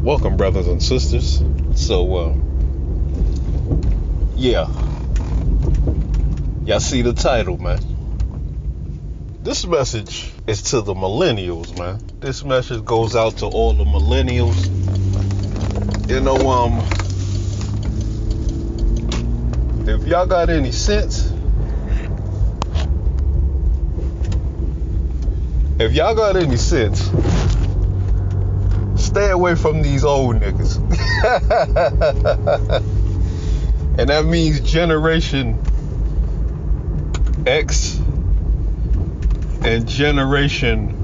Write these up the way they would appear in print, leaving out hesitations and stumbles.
Welcome, brothers and sisters. So, yeah, y'all see the title, man. This message is to the millennials, man. This message goes out to all the millennials. You know, if y'all got any sense, stay away from these old niggas. And that means Generation X and Generation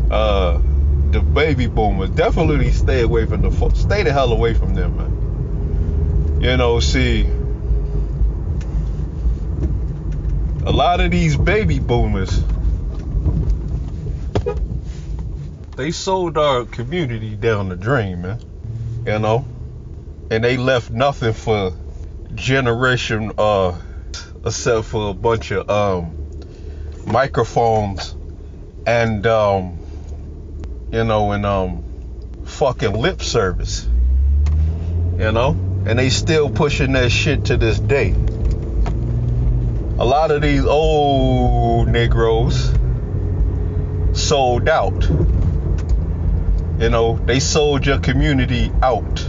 the baby boomers. Definitely stay the hell away from them, man. You know, see, a lot of these baby boomers, they sold our community down the drain, man. You know? And they left nothing for generation, except for a bunch of, microphones and, fucking lip service. You know? And they still pushing that shit to this day. A lot of these old Negroes sold out. You know, they sold your community out.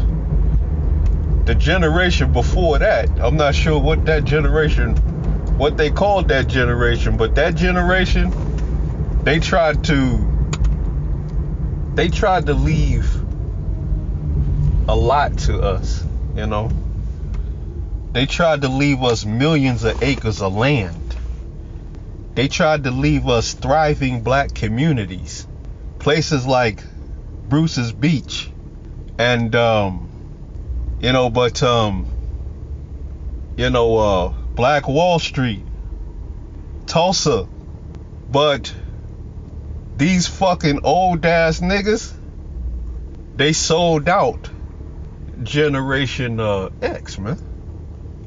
The generation before that, I'm not sure what they called that generation, but that generation, they tried to leave a lot to us, you know. They tried to leave us millions of acres of land. They tried to leave us thriving black communities. Places like Bruce's Beach and Black Wall Street, Tulsa. But these fucking old ass niggas, they sold out Generation X, man.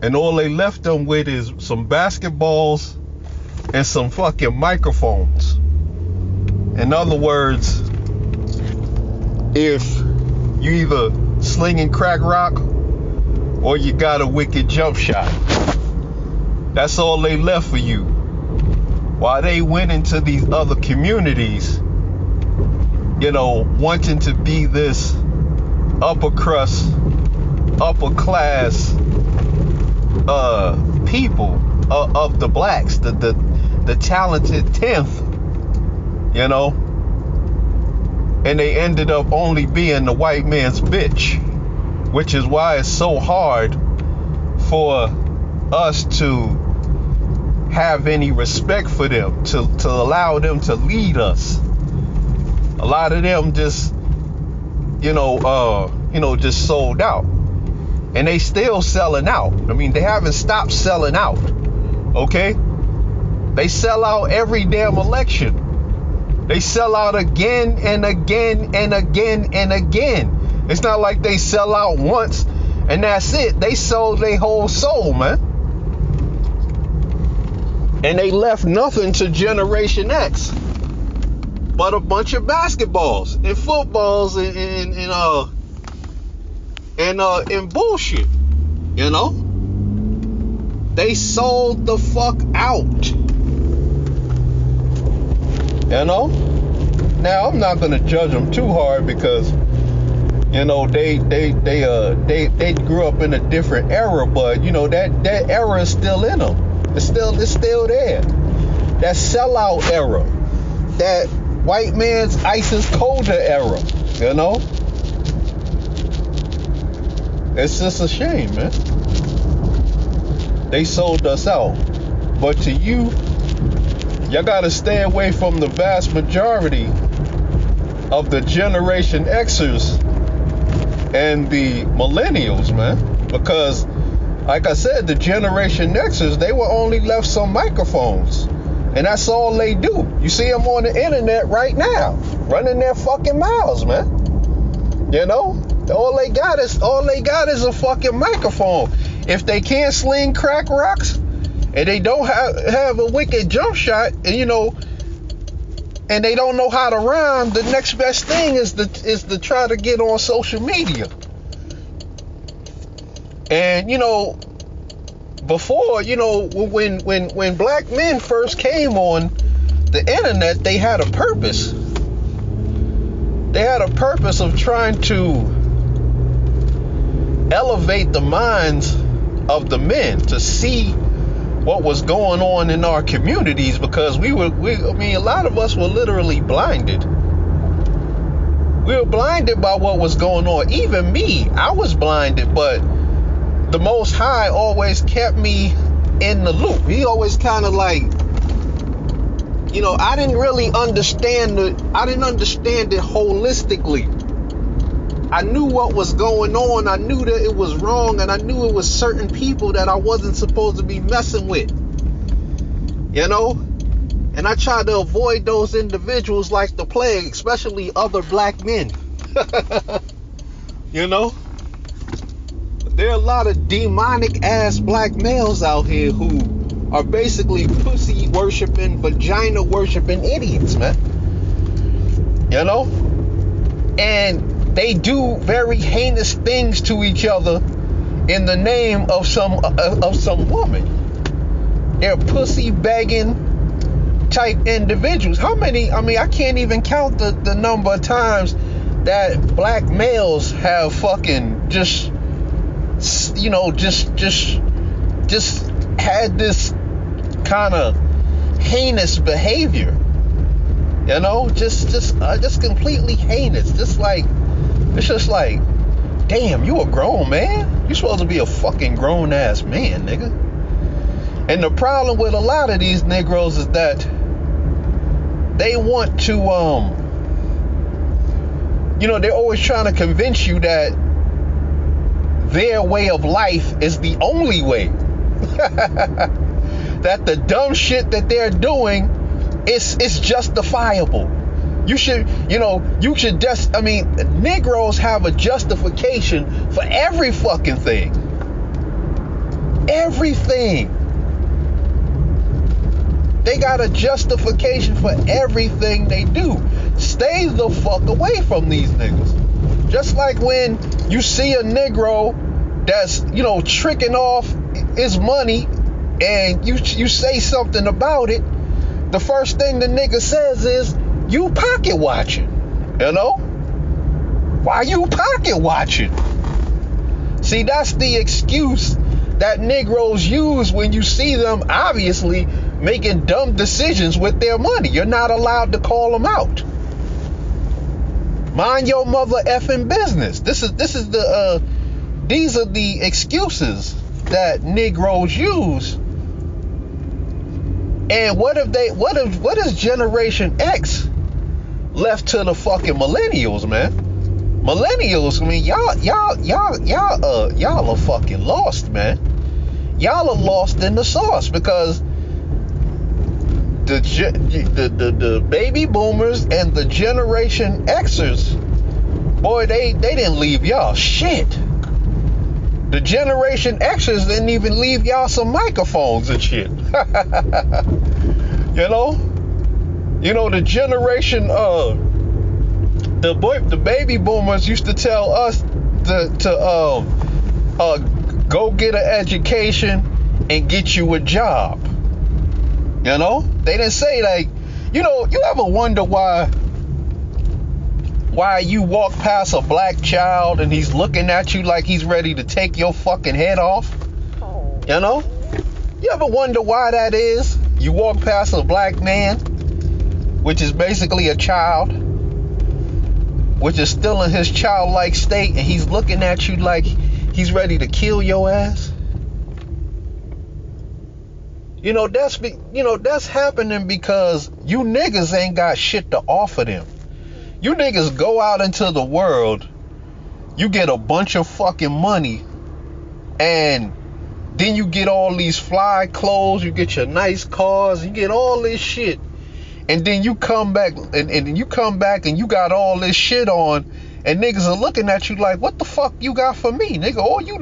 And all they left them with is some basketballs and some fucking microphones. In other words, if you either slinging crack rock or you got a wicked jump shot, that's all they left for you. While they went into these other communities, you know, wanting to be this upper class people of the blacks, the talented 10th, you know. And they ended up only being the white man's bitch, which is why it's so hard for us to have any respect for them, to allow them to lead us. A lot of them just, just sold out. And they still selling out. I mean, they haven't stopped selling out, okay? They sell out every damn election. They sell out again and again and again and again. It's not like they sell out once and that's it. They sold their whole soul, man. And they left nothing to Generation X but a bunch of basketballs and footballs and bullshit. You know? They sold the fuck out. You know? Now I'm not gonna judge them too hard because, you know, they grew up in a different era, but you know that era is still in them. It's still there. That sellout era, that white man's ISIS colder era. You know, it's just a shame, man. They sold us out, but to you. Y'all gotta stay away from the vast majority of the Generation Xers and the Millennials, man. Because, like I said, the Generation Xers, they were only left some microphones. And that's all they do. You see them on the internet right now, running their fucking mouths, man. You know? All they got is a fucking microphone. If they can't sling crack rocks, and they don't have a wicked jump shot, and you know, and they don't know how to rhyme, the next best thing is to try to get on social media. And before, when black men first came on the internet, they had a purpose. They had a purpose of trying to elevate the minds of the men to see what was going on in our communities, because a lot of us were literally blinded. We were blinded by what was going on. Even me, I was blinded, but the Most High always kept me in the loop. He always kind of like, I didn't really understand it holistically. I knew what was going on. I knew that it was wrong, and I knew it was certain people that I wasn't supposed to be messing with. And I tried to avoid those individuals like the plague, especially other black men. There are a lot of demonic ass black males out here who are basically pussy worshiping, vagina worshiping idiots, man. And they do very heinous things to each other in the name of some woman. They're pussy begging type individuals. How many? I can't even count the number of times that black males have fucking just had this kind of heinous behavior. Just completely heinous. It's just like, damn, you a grown man. You supposed to be a fucking grown ass man, nigga. And the problem with a lot of these Negroes is that they want to, they're always trying to convince you that their way of life is the only way. That the dumb shit that they're doing is justifiable. Negroes have a justification for every fucking thing. Everything. They got a justification for everything they do. Stay the fuck away from these niggas. Just like when you see a Negro that's, tricking off his money and you say something about it, the first thing the nigga says is, you pocket watching. Why you pocket watching? See, that's the excuse that Negroes use when you see them obviously making dumb decisions with their money. You're not allowed to call them out. Mind your mother effing business. These are the excuses that Negroes use. And what is Generation X left to the fucking millennials, man? Millennials, y'all are fucking lost, man. Y'all are lost in the sauce, because the baby boomers and the Generation Xers, boy, they didn't leave y'all shit. The Generation Xers didn't even leave y'all some microphones and shit. The generation the baby boomers used to tell us to go get an education and get you a job. They didn't say, like, you ever wonder why you walk past a black child and he's looking at you like he's ready to take your fucking head off? You ever wonder why that is? You walk past a black man, which is basically a child, which is still in his childlike state, and he's looking at you like he's ready to kill your ass. That's happening because you niggas ain't got shit to offer them. You niggas go out into the world, you get a bunch of fucking money, and then you get all these fly clothes, you get your nice cars, you get all this shit, and then you come back and you got all this shit on, and niggas are looking at you like, what the fuck you got for me, nigga? All you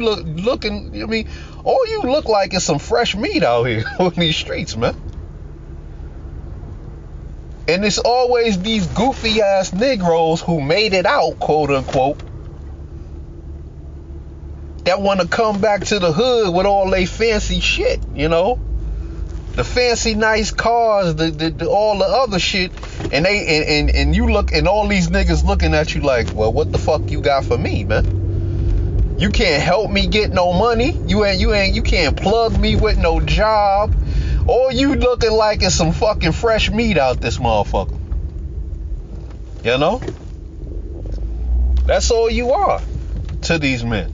look like is some fresh meat out here on these streets, man. And it's always these goofy ass Negroes who made it out, quote unquote, that want to come back to the hood with all they fancy shit, you know, the fancy nice cars, the all the other shit, and and you look, and all these niggas looking at you like, well, what the fuck you got for me, man? You can't help me get no money. You can't plug me with no job. All you looking like is some fucking fresh meat out this motherfucker. You know? That's all you are to these men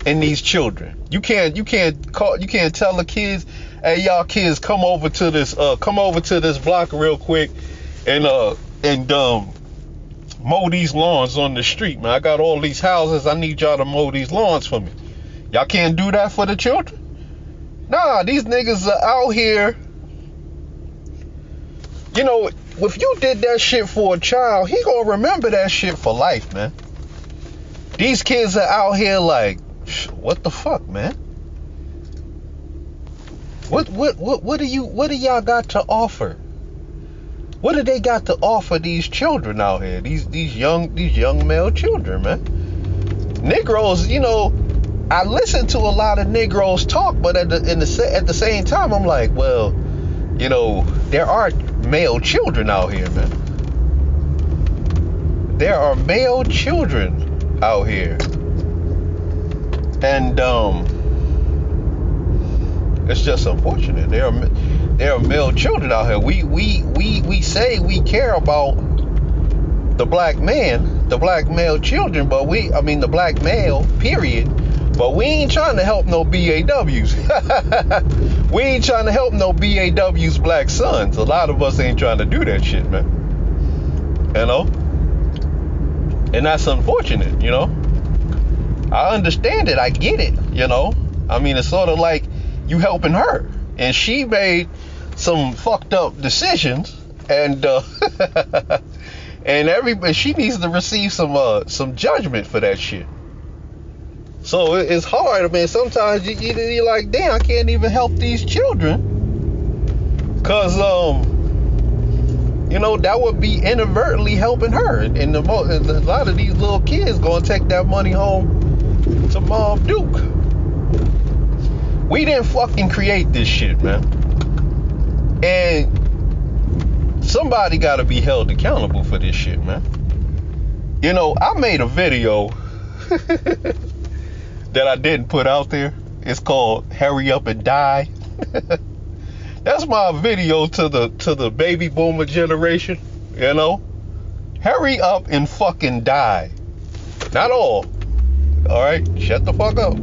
and these children. You can't tell the kids, hey, y'all kids, come over to this block real quick and mow these lawns on the street, man. I got all these houses. I need y'all to mow these lawns for me. Y'all can't do that for the children? Nah, these niggas are out here. You know, if you did that shit for a child, he gonna remember that shit for life, man. These kids are out here like, what the fuck, man? What do y'all got to offer? What do they got to offer these children out here? These young male children, man. Negroes, you know, I listen to a lot of Negroes talk, but at the same time, I'm like, well, you know, there are male children out here, man. There are male children out here, and it's just unfortunate. There are male children out here. We say we care about the black man, the black male children, but the black male, period. But we ain't trying to help no BAWs. We ain't trying to help no BAWs black sons. A lot of us ain't trying to do that shit, man. You know? And that's unfortunate, you know? I understand it. I get it, you know? I mean, it's sort of like you helping her. And she made some fucked up decisions. And and she needs to receive some judgment for that shit. So it's hard. I mean, sometimes you're like, damn, I can't even help these children, cause you know, that would be inadvertently helping her, and a lot of these little kids gonna take that money home to Mom Duke. We didn't fucking create this shit, man, and somebody gotta be held accountable for this shit, man. You know, I made a video that I didn't put out there. It's called "Hurry Up and Die." That's my video to the baby boomer generation, you know? Hurry up and fucking die. Not all right? Shut the fuck up.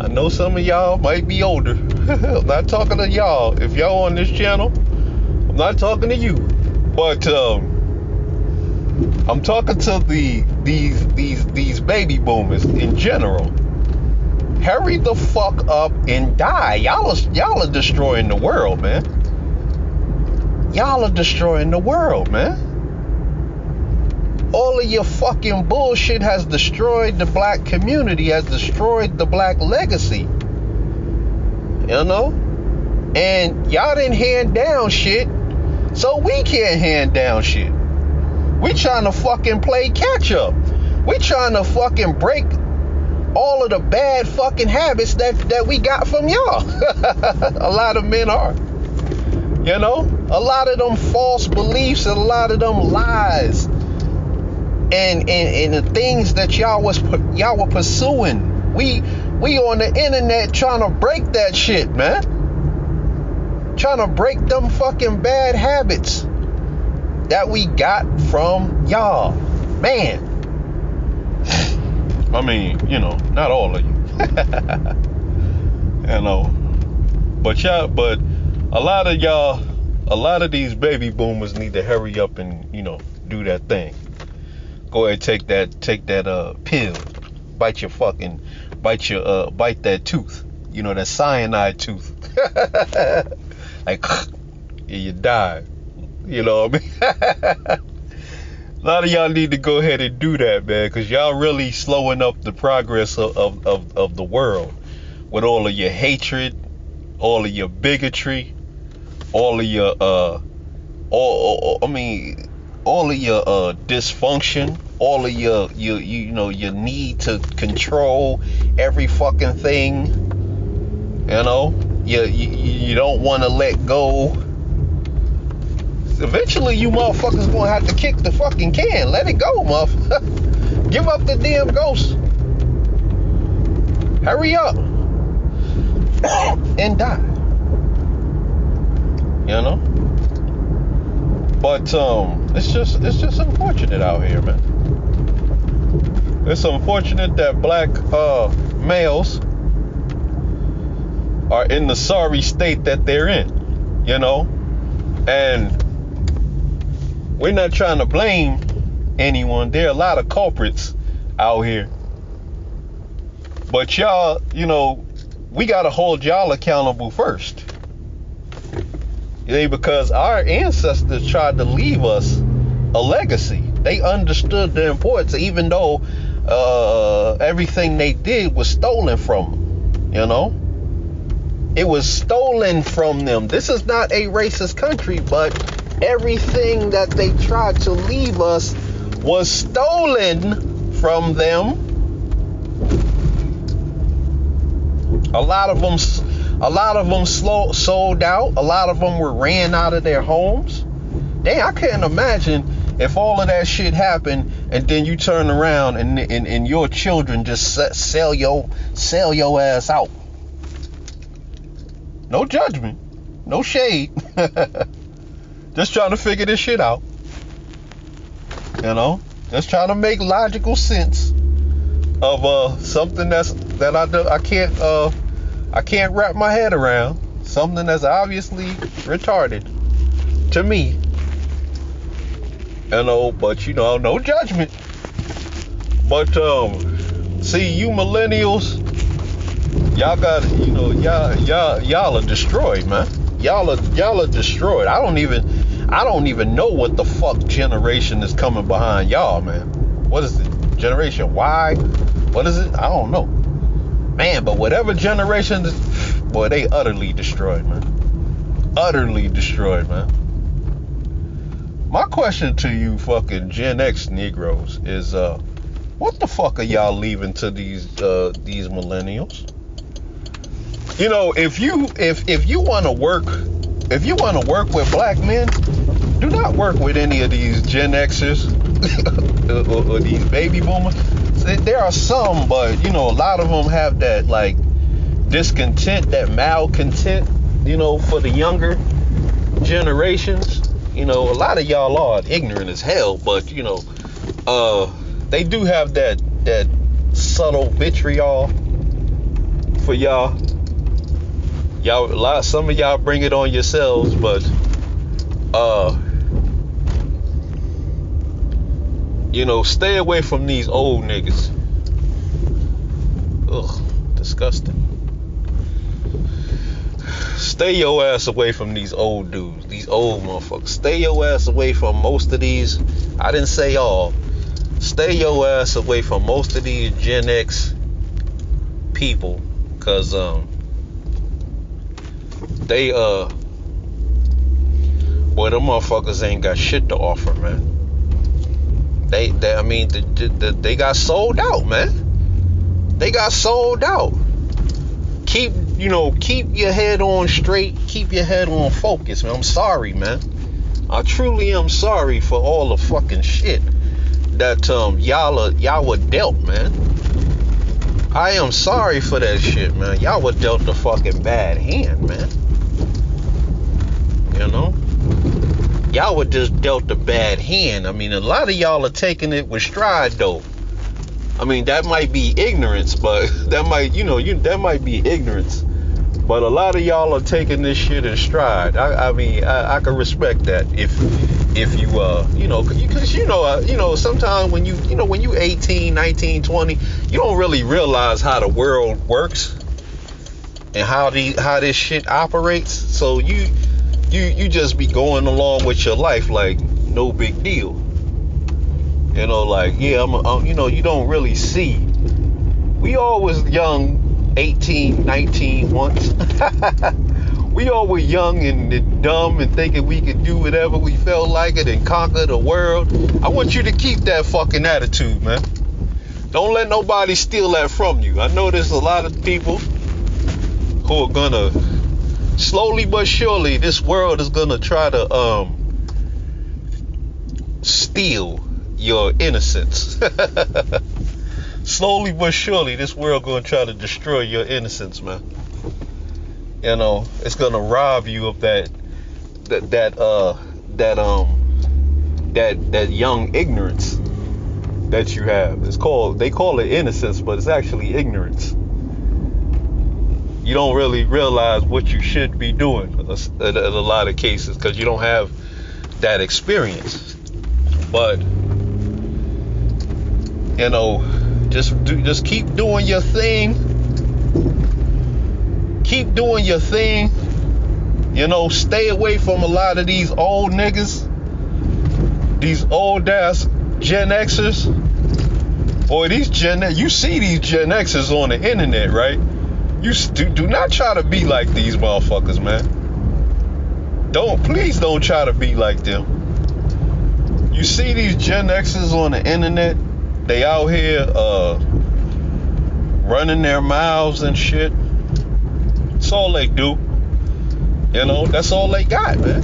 I know some of y'all might be older. I'm not talking to y'all. If y'all on this channel, I'm not talking to you. But I'm talking to these baby boomers in general. Hurry the fuck up and die. Y'all are destroying the world, man. Y'all are destroying the world, man. All of your fucking bullshit has destroyed the black community, has destroyed the black legacy. You know? And y'all didn't hand down shit, so we can't hand down shit. We trying to fucking play catch up. We trying to fucking break all of the bad fucking habits that we got from y'all. A lot of men are. You know? A lot of them false beliefs and a lot of them lies. And the things that y'all were pursuing. We on the internet trying to break that shit, man. Trying to break them fucking bad habits that we got from y'all, man. I mean, you know, not all of you. You know, but a lot of y'all, a lot of these baby boomers need to hurry up and, you know, do that thing. Go ahead, take that pill, bite that tooth, you know, that cyanide tooth. Like, you die. You know what I mean? A lot of y'all need to go ahead and do that, man, because y'all really slowing up the progress of the world with all of your hatred, all of your bigotry, all of your all of your dysfunction, all of your need to control every fucking thing. You don't want to let go. Eventually, you motherfuckers gonna have to kick the fucking can. Let it go, motherfucker. Give up the damn ghost. Hurry up and die. But it's just unfortunate out here, man. It's unfortunate that black males are in the sorry state that they're in, and we're not trying to blame anyone. There are a lot of culprits out here, but y'all, we gotta hold y'all accountable first. Because our ancestors tried to leave us a legacy. They understood the importance, even though everything they did was stolen from them. It was stolen from them. This is not a racist country, but everything that they tried to leave us was stolen from them. A lot of them sold out. A lot of them were ran out of their homes. Dang, I can't imagine if all of that shit happened and then you turn around and your children just sell your ass out. No judgment, no shade. Just trying to figure this shit out. Just trying to make logical sense of something that I can't wrap my head around. Something that's obviously retarded to me. But no judgment. But see, you millennials, y'all got y'all are destroyed, man. Y'all are destroyed. I don't even know what the fuck generation is coming behind y'all, man. What is it? Generation Y? What is it? I don't know. Man, but whatever generation, boy, they utterly destroyed, man. Utterly destroyed, man. My question to you fucking Gen X Negroes is, what the fuck are y'all leaving to these millennials? If you want to work with black men, do not work with any of these Gen Xers or these baby boomers. There are some, but a lot of them have that like discontent, that malcontent, for the younger generations. A lot of y'all are ignorant as hell, but they do have that subtle vitriol for y'all. Some of y'all bring it on yourselves, but stay away from these old niggas. Ugh, disgusting. Stay your ass away from these old dudes, these old motherfuckers. Stay your ass away from most of these. I didn't say all. Stay your ass away from most of these Gen X people, cause they boy, them motherfuckers ain't got shit to offer, man. They got sold out, man. They got sold out. Keep your head on straight. Keep your head on focus, man. I'm sorry, man. I truly am sorry for all the fucking shit that y'all were dealt, man. I am sorry for that shit, man. Y'all were dealt a fucking bad hand, man. Y'all were just dealt a bad hand. A lot of y'all are taking it with stride, though. That might be ignorance, but that might be ignorance. But a lot of y'all are taking this shit in stride. I can respect that if you because sometimes when you 18, 19, 20, you don't really realize how the world works and how this shit operates. So you just be going along with your life like no big deal. You don't really see. We all was young, 18, 19 once. We all were young and dumb and thinking we could do whatever we felt like it and conquer the world. I want you to keep that fucking attitude, man. Don't let nobody steal that from you. I know there's a lot of people who are gonna, slowly but surely, this world is gonna try to steal your innocence. Slowly but surely, this world gonna try to destroy your innocence, man. You know, it's gonna rob you of that young ignorance that you have. They call it innocence, but it's actually ignorance. You don't really realize what you should be doing in a lot of cases because you don't have that experience. But you know, just keep doing your thing. Keep doing your thing. You know, stay away from a lot of these old niggas, these old ass Gen Xers. Boy, you see these Gen Xers on the internet, right? You do not try to be like these motherfuckers, man. Please don't try to be like them. You see these Gen Xers on the internet, they out here running their mouths and shit. That's all they do. You know, that's all they got, man.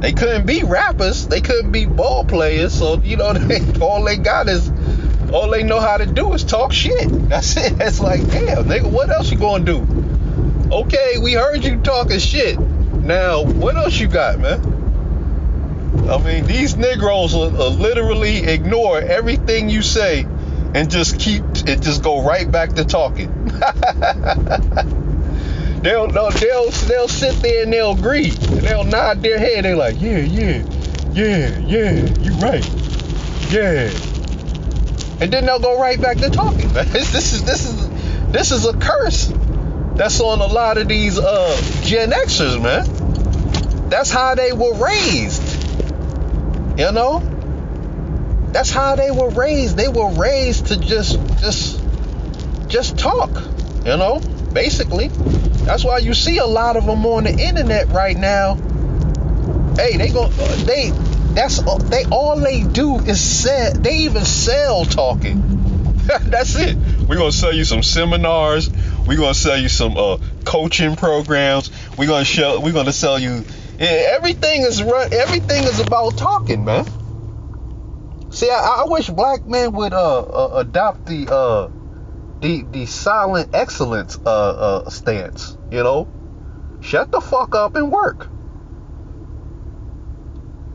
They couldn't be rappers. They couldn't be ball players. So, you know, all they know how to do is talk shit. That's it. That's like, damn, nigga, what else you gonna do? Okay, we heard you talking shit. Now, what else you got, man? I mean, these Negroes will literally ignore everything you say and just go right back to talking. They'll sit there and they'll agree. And they'll nod their head. They're like, yeah, you right. Yeah. And then they'll go right back to talking. This is a curse that's on a lot of these Gen Xers, man. That's how they were raised. You know? That's how they were raised. They were raised to just talk, you know? Basically. That's why you see a lot of them on the internet right now. Hey, all they do is sell. They even sell talking. That's it. We're gonna sell you some seminars. We're gonna sell you some coaching programs. We're gonna sell you. Everything is about talking, man. See, I wish black men would adopt the silent excellence stance. You know, shut the fuck up and work.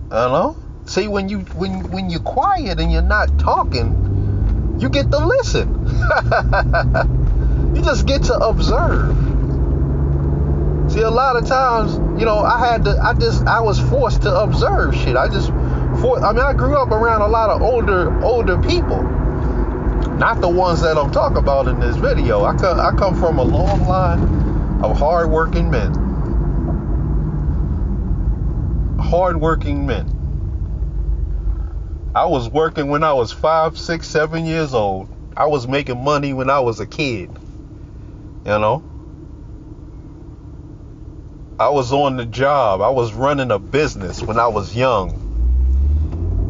You know. See, when you're quiet and you're not talking, you get to listen. You just get to observe. See, a lot of times, you know, I was forced to observe shit. I grew up around a lot of older people. Not the ones that I'm talking about in this video. I come from a long line of hardworking men. Hardworking men. I was working when I was 5, 6, 7 years old. I was making money when I was a kid. You know? I was on the job. I was running a business when I was young.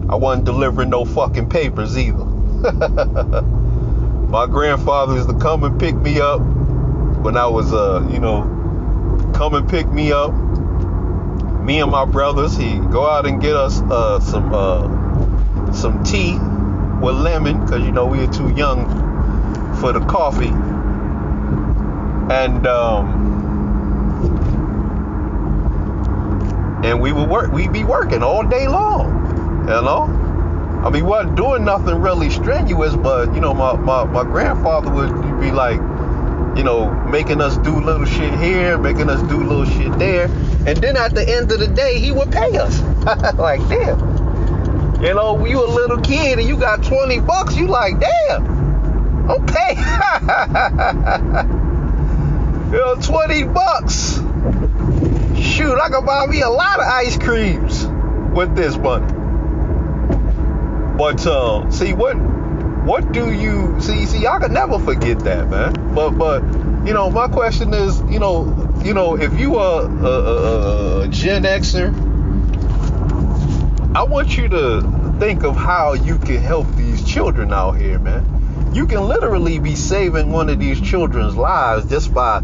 I wasn't delivering no fucking papers either. My grandfather used to come and pick me up when I was, come and pick me up. Me and my brothers, he'd go out and get us some tea with lemon, because, you know, we were too young for the coffee. And we'd be working all day long, you know? I mean, we wasn't doing nothing really strenuous, but, you know, my grandfather would be like, you know, making us do little shit here, making us do little shit there. And then at the end of the day, he would pay us. Like, damn. You know, you a little kid and you got $20, you like, damn, okay. You know, $20. Shoot, I could buy me a lot of ice creams with this money. But see, what do you see? I could never forget that, man. But you know, my question is, you know, if you are a Gen Xer, I want you to think of how you can help these children out here, man. You can literally be saving one of these children's lives just by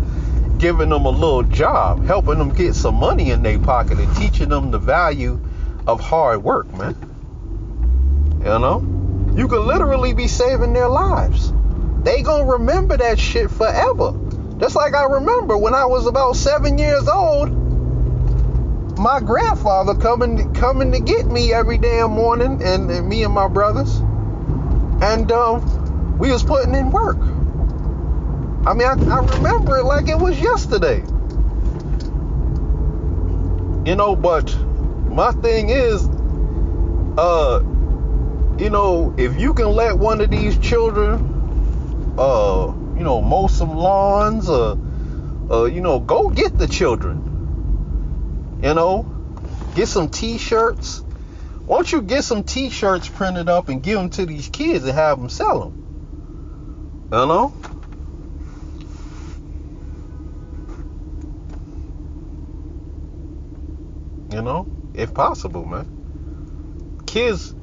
giving them a little job, helping them get some money in their pocket, and teaching them the value of hard work, man. You can literally be saving their lives. They gonna remember that shit forever. Just like I remember when I was about 7 years old, my grandfather coming to get me every damn morning, and me and my brothers, and we was putting in work. I mean, I remember it like it was yesterday. But my thing is, if you can let one of these children, mow some lawns, go get the children. Get some t-shirts. Why don't you get some t-shirts printed up and give them to these kids and have them sell them? If possible, man. Kids,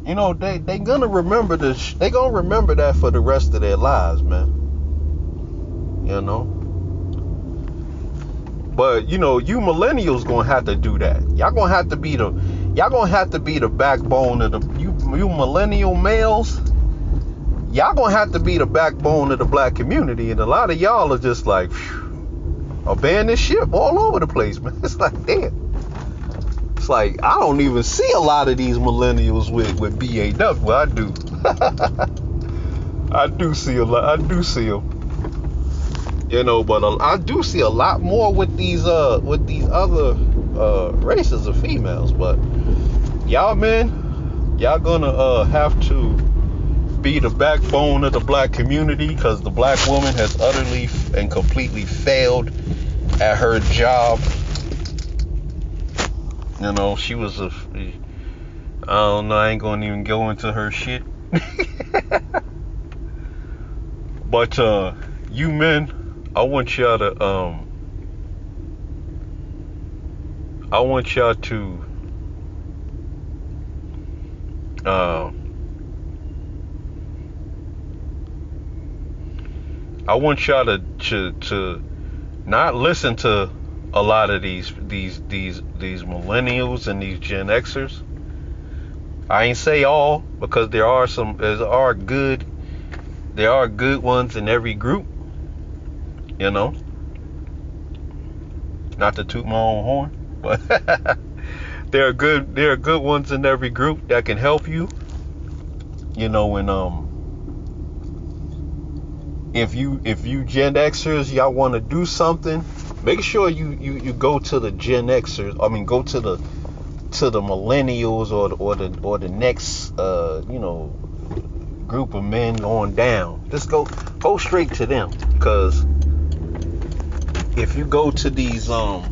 they gonna remember this. They gonna remember that for the rest of their lives, man. But you millennials gonna have to do that. Y'all gonna have to be the backbone of you millennial males. Y'all gonna have to be the backbone of the black community, and a lot of y'all are just like abandon ship all over the place, man. It's like, damn. It's like I don't even see a lot of these millennials with BAW. Well, I do. I do see a lot. I do see them. But I do see a lot more with these other races of females. But y'all, man, y'all gonna have to be the backbone of the black community, because the black woman has utterly and completely failed at her job. She was I don't know, I ain't gonna even go into her shit. But you men, I want y'all to not listen to a lot of these millennials and these Gen Xers. I ain't say all, because there are good ones in every group. Not to toot my own horn, but there are good ones in every group that can help you. And if you Gen Xers, y'all want to do something, make sure you go to the Gen Xers. I mean, go to the millennials or the next group of men on down. Just go straight to them, because if you go to these old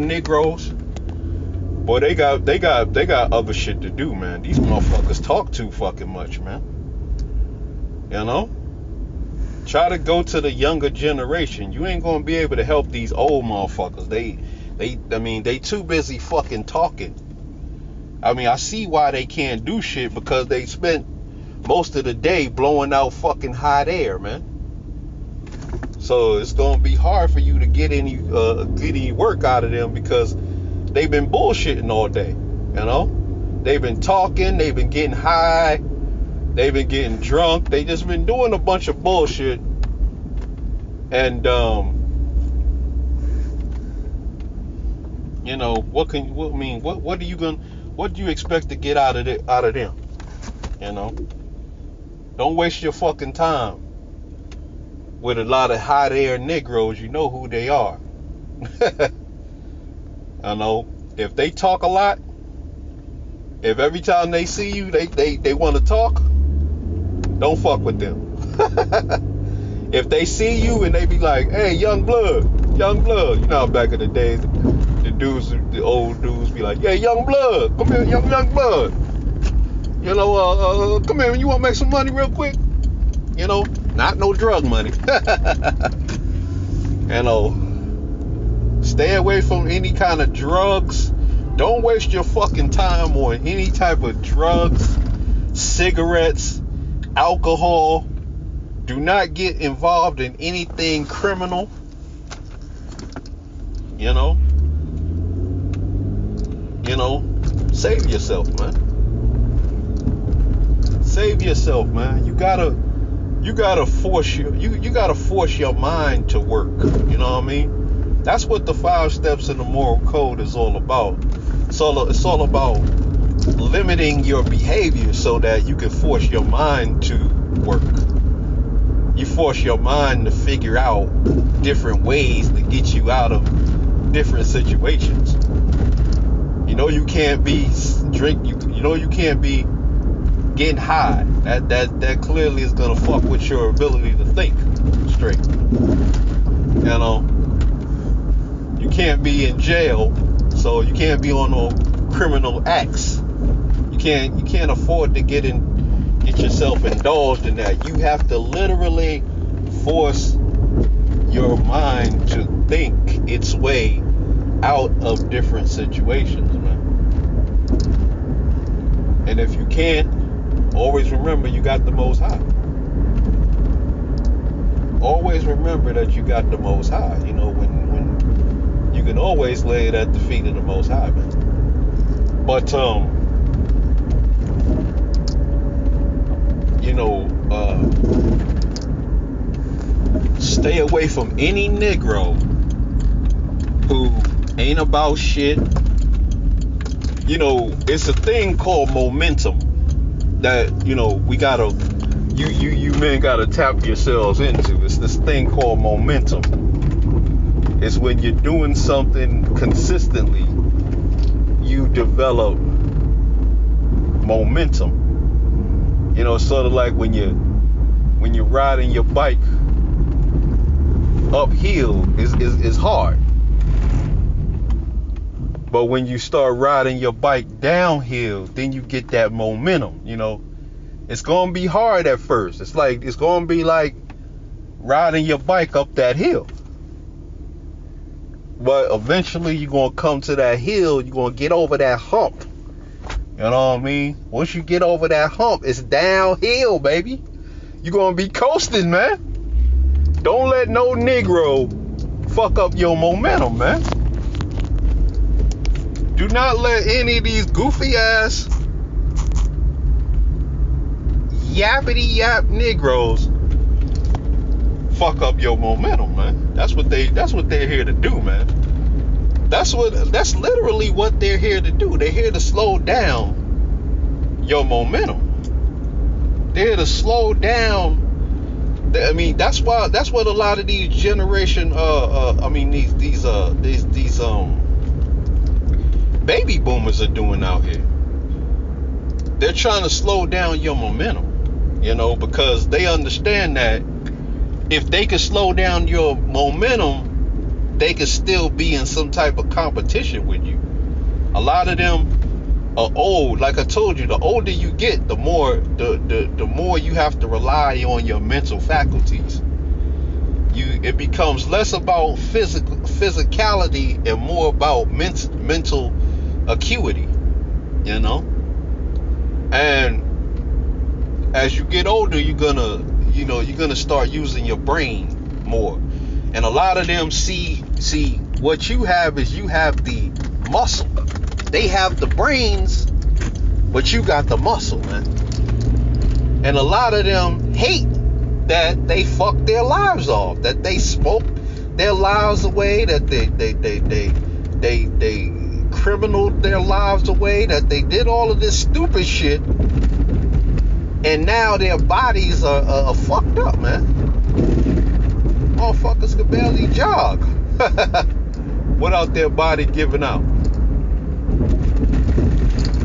Negroes, boy, they got other shit to do, man. These motherfuckers talk too fucking much, man. Try to go to the younger generation. You ain't gonna be able to help these old motherfuckers. They too busy fucking talking. I mean, I see why they can't do shit, because they spent most of the day blowing out fucking hot air, man. So it's gonna be hard for you to get any work out of them, because they've been bullshitting all day. They've been talking, they've been getting high, they've been getting drunk, they just been doing a bunch of bullshit. And what do you expect to get out of them? Don't waste your fucking time with a lot of hot air Negroes. You know who they are. If they talk a lot, if every time they see you they want to talk, don't fuck with them. If they see you and they be like, hey, young blood, back in the days, the old dudes be like, yeah, young blood, come here, young blood, come here, you want to make some money real quick? not no drug money. Stay away from any kind of drugs. Don't waste your fucking time on any type of drugs, cigarettes, alcohol. Do not get involved in anything criminal. Save yourself, man. Save yourself, man. You gotta force you gotta force your mind to work. You know what I mean? That's what the 5 steps in the moral code is all about. It's all about limiting your behavior so that you can force your mind to work. You force your mind to figure out different ways to get you out of different situations. You can't be you can't be getting high. That clearly is gonna fuck with your ability to think straight. You can't be in jail, so you can't be on no criminal acts. You can't afford to get yourself indulged in that. You have to literally force your mind to think its way out of different situations, man. And if you can't, always remember you got the Most High. Always remember that you got the Most High. When you can always lay it at the feet of the Most High, man. But stay away from any Negro who ain't about shit. It's a thing called momentum that we gotta you men gotta tap yourselves into. It's this thing called momentum. It's when you're doing something consistently, you develop momentum. It's sort of like when you're riding your bike uphill is hard. But when you start riding your bike downhill, then you get that momentum. It's gonna be hard at first. It's gonna be like riding your bike up that hill. But eventually you're gonna come to that hill, you're gonna get over that hump. You know what I mean? Once you get over that hump, it's downhill, baby. You're gonna be coasting, man. Don't let no Negro fuck up your momentum, man. Do not let any of these goofy ass yappity yap Negroes fuck up your momentum, man. That's what they're here to do, man. That's literally what they're here to do. They're here to slow down your momentum. They're here to slow down. I mean, that's what a lot of these generation these baby boomers are doing out here. They're trying to slow down your momentum, because they understand that if they can slow down your momentum, they can still be in some type of competition with you. A lot of them are old. Like I told you, the older you get, the more you have to rely on your mental faculties. It becomes less about physicality and more about mental acuity, And as you get older, you're gonna start using your brain more. And a lot of them see what you have is you have the muscle. They have the brains, but you got the muscle, man. And a lot of them hate that they fucked their lives off, that they smoked their lives away, that they criminaled their lives away, that they did all of this stupid shit, and now their bodies are fucked up, man. Motherfuckers can barely jog without their body giving out.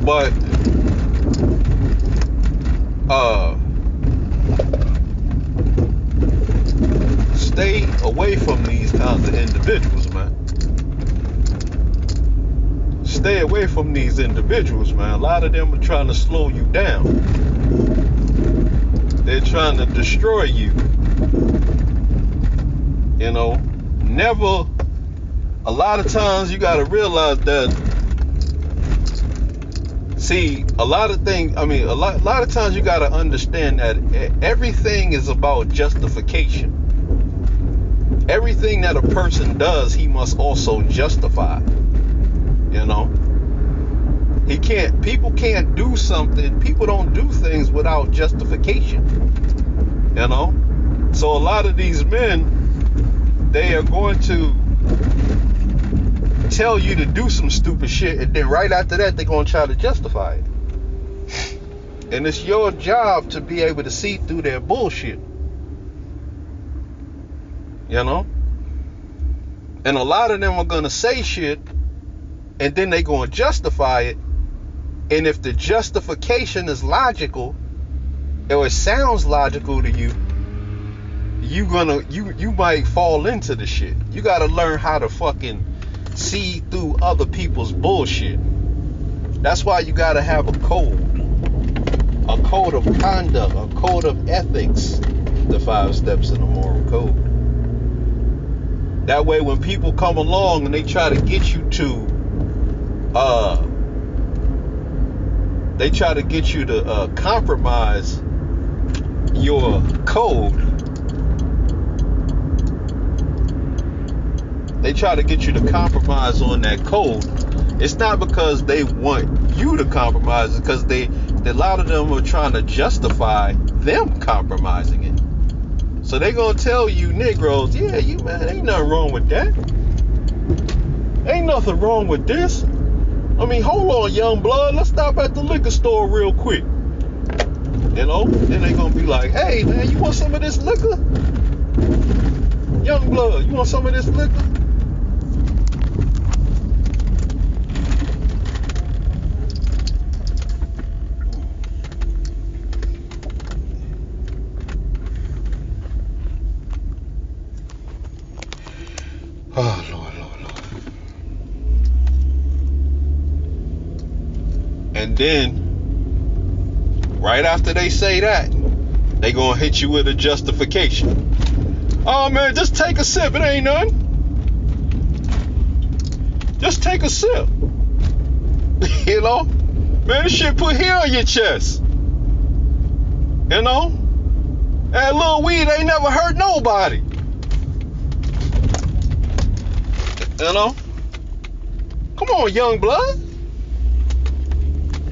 But stay away from these kinds of individuals, man. Stay away from these individuals, man. A lot of them are trying to slow you down. They're trying to destroy you. You know, never. A lot of times you got to realize that. See, a lot of things. I mean, a lot of times you got to understand that everything is about justification. Everything that a person does, he must also justify. You know, people can't do something. People don't do things without justification. You know, so a lot of these men, they are going to tell you to do some stupid shit, and then right after that, they're going to try to justify it. And it's your job to be able to see through their bullshit. You know? And a lot of them are going to say shit, and then they're going to justify it. And if the justification is logical, or it sounds logical to you, you might fall into the shit. You got to learn how to fucking see through other people's bullshit. That's why you got to have a code of conduct, a code of ethics, the 5 steps in the moral code. That way when people come along and they try to get you to compromise your code. They try to get you to compromise on that code. It's not because they want you to compromise, it's because a lot of them are trying to justify them compromising it. So they gonna tell you Negroes, yeah, you man, ain't nothing wrong with that. Ain't nothing wrong with this. I mean, hold on, young blood, let's stop at the liquor store real quick. You know, then they gonna be like, hey man, you want some of this liquor? Young blood, you want some of this liquor? Oh, Lord. And then, right after they say that, they gonna hit you with a justification. Oh, man, just take a sip. It ain't nothing. Just take a sip. You know? Man, this shit put hair on your chest. You know? That little weed ain't never hurt nobody. You know? Come on, young blood.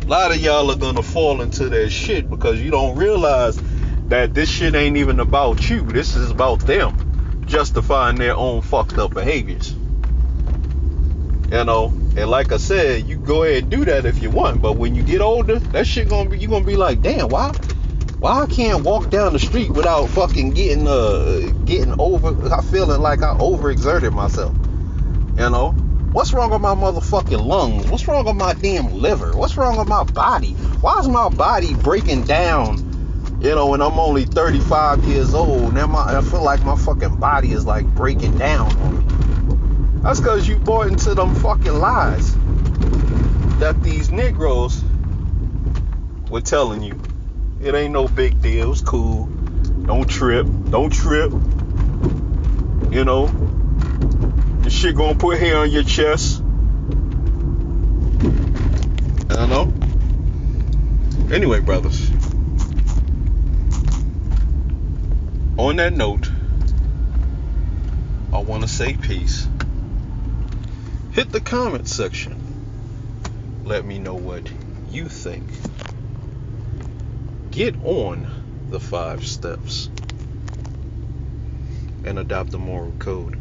A lot of y'all are gonna fall into that shit because you don't realize that this shit ain't even about you. This is about them justifying their own fucked up behaviors. You know? And like I said, you go ahead and do that if you want, but when you get older, that shit you're gonna be like, damn, why I can't walk down the street without fucking getting feeling like I overexerted myself. You know, what's wrong with my motherfucking lungs? What's wrong with my damn liver? What's wrong with my body? Why is my body breaking down? You know, when I'm only 35 years old, now I feel like my fucking body is like breaking down on me. That's because you bought into them fucking lies that these Negroes were telling you. It ain't no big deal. It's cool. Don't trip. You know, this shit gonna put hair on your chest. I don't know. Anyway, brothers. On that note, I want to say peace. Hit the comment section. Let me know what you think. Get on the 5 steps and adopt the moral code.